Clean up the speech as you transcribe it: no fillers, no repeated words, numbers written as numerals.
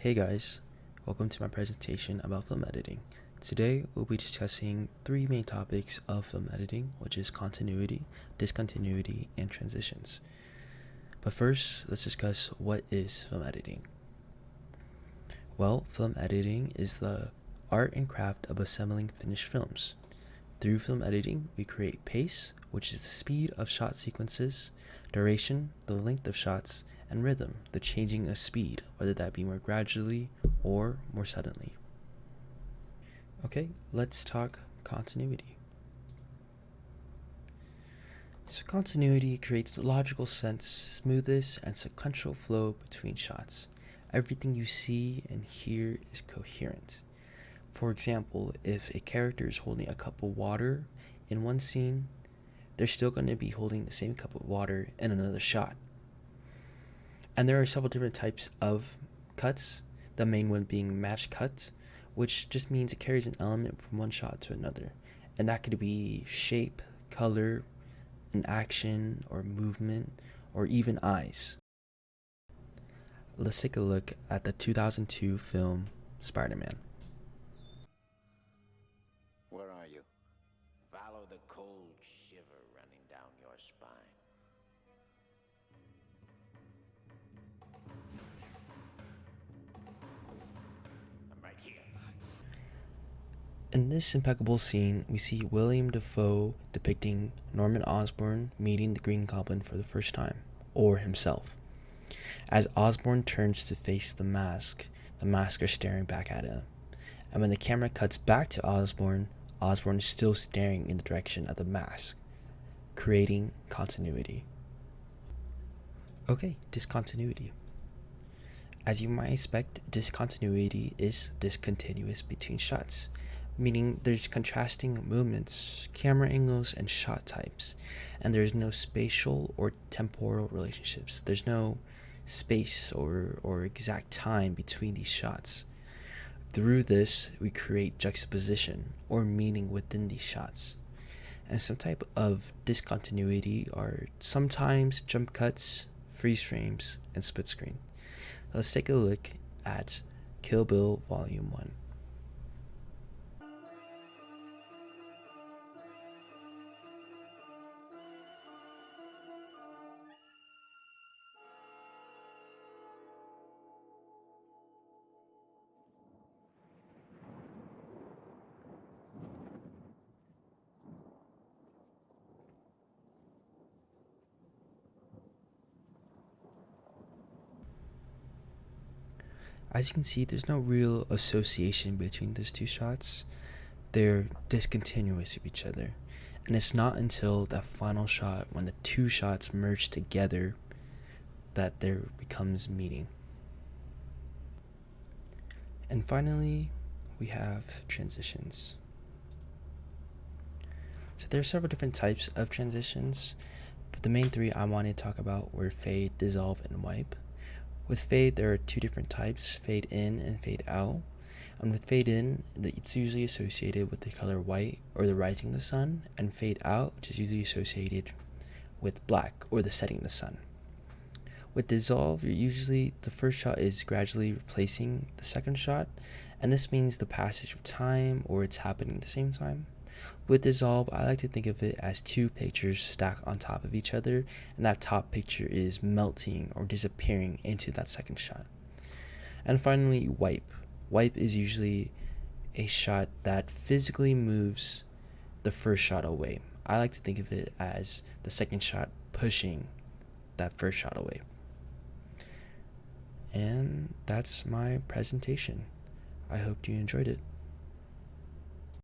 Hey guys, welcome to my presentation about film editing. Today we'll be discussing three main topics of film editing, which is continuity, discontinuity, and transitions. But first, let's discuss what is film editing. Well, film editing is the art and craft of assembling finished films. Through film editing, we create pace, which is the speed of shot sequences, duration, the length of shots, and rhythm, the changing of speed, whether that be more gradually or more suddenly. Okay, let's talk continuity. So continuity creates the logical sense, smoothest, and sequential flow between shots. Everything you see and hear is coherent. For example, if a character is holding a cup of water in one scene, they're still going to be holding the same cup of water in another shot. And there are several different types of cuts, the main one being match cut, which just means it carries an element from one shot to another. And that could be shape, color, an action, or movement, or even eyes. Let's take a look at the 2002 film Spider-Man. Where are you? Follow the cold shiver running down your spine. I'm right here. In this impeccable scene, we see William Dafoe depicting Norman Osborn meeting the Green Goblin for the first time, or himself. As Osborn turns to face the mask is staring back at him. And when the camera cuts back to Osborn is still staring in the direction of the mask, creating continuity. Okay, discontinuity. As you might expect, discontinuity is discontinuous between shots, meaning there's contrasting movements, camera angles, and shot types, and there's no spatial or temporal relationships. There's no space or exact time between these shots. Through this, we create juxtaposition or meaning within these shots. And some type of discontinuity are sometimes jump cuts, freeze frames, and split screen. Let's take a look at Kill Bill Volume 1. As you can see, there's no real association between those two shots. They're discontinuous of each other. And it's not until that final shot, when the two shots merge together, that there becomes meaning. And finally, we have transitions. So there are several different types of transitions, but the main three I wanted to talk about were fade, dissolve, and wipe. With fade, there are two different types, fade in and fade out. And with fade in, it's usually associated with the color white or the rising of the sun, and fade out, which is usually associated with black or the setting of the sun. With dissolve, usually the first shot is gradually replacing the second shot, and this means the passage of time or it's happening at the same time. With dissolve, I like to think of it as two pictures stacked on top of each other, and that top picture is melting or disappearing into that second shot. And finally, wipe. Wipe is usually a shot that physically moves the first shot away. I like to think of it as the second shot pushing that first shot away. And that's my presentation. I hope you enjoyed it.